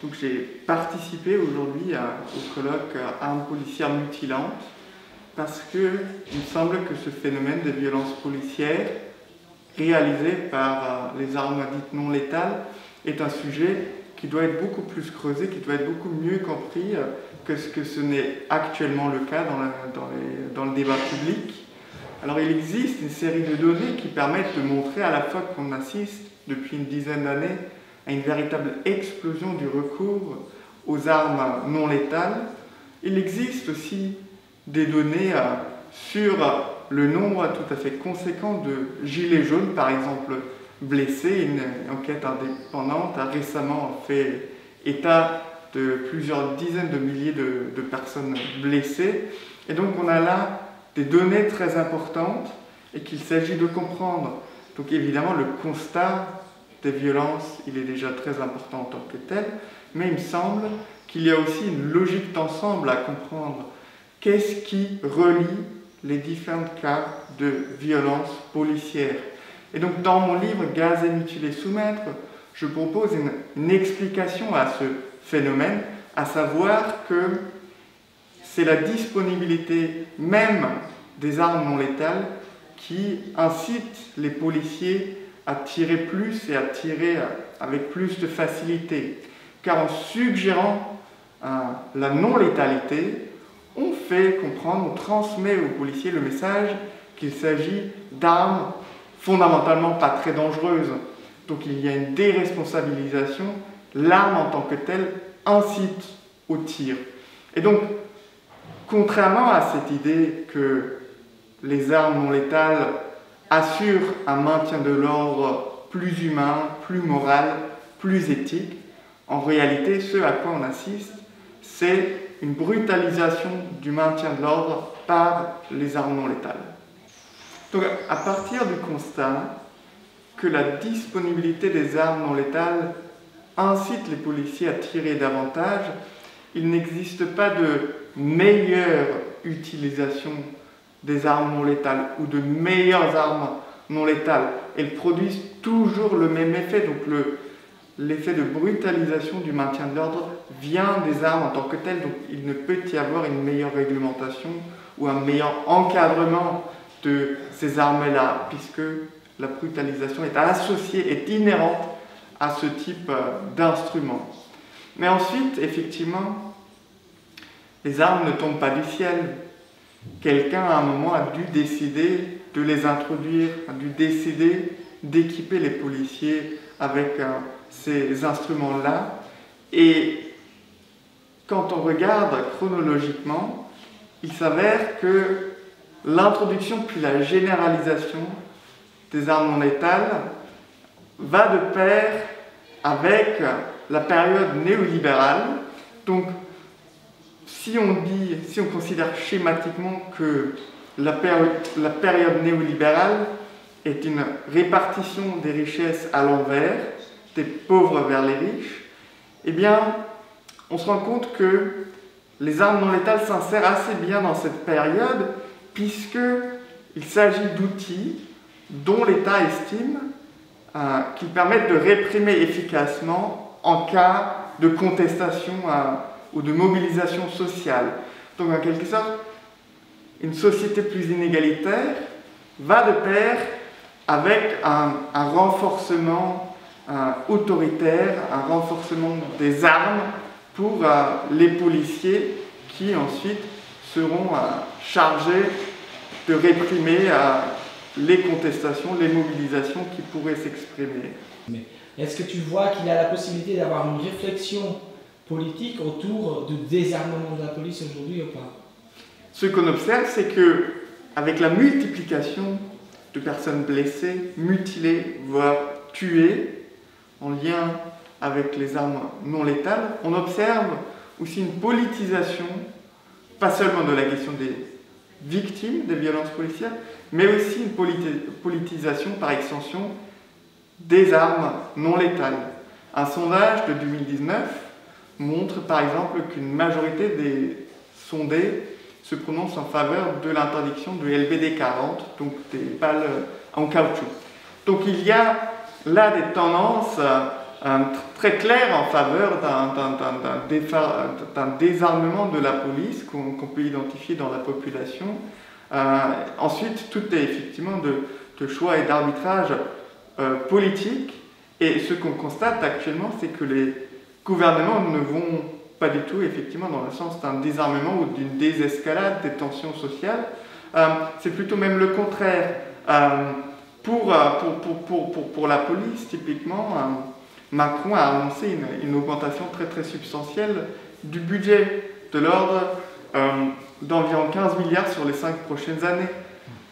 Donc j'ai participé aujourd'hui au colloque Armes policières mutilantes parce qu'il me semble que ce phénomène des violences policières réalisées par les armes dites non létales est un sujet qui doit être beaucoup plus creusé, qui doit être beaucoup mieux compris que ce n'est actuellement le cas dans le débat public. Alors il existe une série de données qui permettent de montrer à la fois qu'on assiste depuis une dizaine d'années à une véritable explosion du recours aux armes non létales. Il existe aussi des données sur le nombre tout à fait conséquent de gilets jaunes, par exemple, blessés. Une enquête indépendante a récemment fait état de plusieurs dizaines de milliers de personnes blessées. Et donc on a là des données très importantes et qu'il s'agit de comprendre. Donc évidemment, le constat des violences, il est déjà très important en tant que tel, mais il me semble qu'il y a aussi une logique d'ensemble à comprendre. Qu'est-ce qui relie les différents cas de violences policières? Et donc dans mon livre « Gaz et mutilés sous maître », je propose une explication à ce phénomène, à savoir que c'est la disponibilité même des armes non létales qui incite les policiers à tirer plus et à tirer avec plus de facilité. Car en suggérant la non-létalité, on fait comprendre, on transmet aux policiers le message qu'il s'agit d'armes fondamentalement pas très dangereuses. Donc il y a une déresponsabilisation, l'arme en tant que telle incite au tir. Et donc, contrairement à cette idée que les armes non létales assurent un maintien de l'ordre plus humain, plus moral, plus éthique, en réalité, ce à quoi on assiste, c'est une brutalisation du maintien de l'ordre par les armes non létales. Donc, à partir du constat que la disponibilité des armes non létales incite les policiers à tirer davantage, il n'existe pas de meilleure utilisation des armes non létales ou de meilleures armes non létales. Elles produisent toujours le même effet. Donc l'effet de brutalisation du maintien de l'ordre vient des armes en tant que telles. Donc il ne peut y avoir une meilleure réglementation ou un meilleur encadrement de ces armes-là, puisque la brutalisation est associée, est inhérente à ce type d'instrument. Mais ensuite, effectivement, les armes ne tombent pas du ciel. Quelqu'un, à un moment, a dû décider de les introduire, a dû décider d'équiper les policiers avec ces instruments-là. Et quand on regarde chronologiquement, il s'avère que l'introduction puis la généralisation des armes non létales va de pair avec la période néolibérale. Donc, si on considère schématiquement que la période néolibérale est une répartition des richesses à l'envers, des pauvres vers les riches, eh bien, on se rend compte que les armes non létales s'insèrent assez bien dans cette période, puisqu'il s'agit d'outils dont l'État estime qu'ils permettent de réprimer efficacement en cas de contestation ou de mobilisation sociale. Donc en quelque sorte, une société plus inégalitaire va de pair avec un renforcement autoritaire, un renforcement des armes pour les policiers qui ensuite seront chargés de réprimer les contestations, les mobilisations qui pourraient s'exprimer. Mais est-ce que tu vois qu'il y a la possibilité d'avoir une réflexion politique autour du désarmement de la police aujourd'hui ou pas? Ce qu'on observe, c'est que avec la multiplication de personnes blessées, mutilées, voire tuées, en lien avec les armes non létales, on observe aussi une politisation, pas seulement de la question des victimes des violences policières, mais aussi une politisation par extension des armes non létales. Un sondage de 2019 montre par exemple qu'une majorité des sondés se prononce en faveur de l'interdiction de LBD 40, donc des balles en caoutchouc. Donc il y a là des tendances très clair en faveur d'un désarmement de la police qu'on peut identifier dans la population. Ensuite, tout est effectivement de choix et d'arbitrage politique. Et ce qu'on constate actuellement, c'est que les gouvernements ne vont pas du tout effectivement dans le sens d'un désarmement ou d'une désescalade des tensions sociales. C'est plutôt même le contraire. Pour la police, typiquement, Macron a annoncé une augmentation très très substantielle du budget, de l'ordre d'environ 15 milliards sur les 5 prochaines années.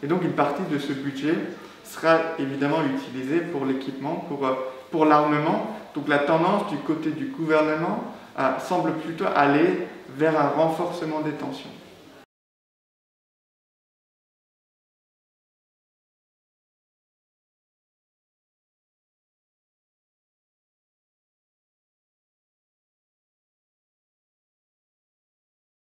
Et donc une partie de ce budget sera évidemment utilisée pour l'équipement, pour l'armement. Donc la tendance du côté du gouvernement semble plutôt aller vers un renforcement des tensions.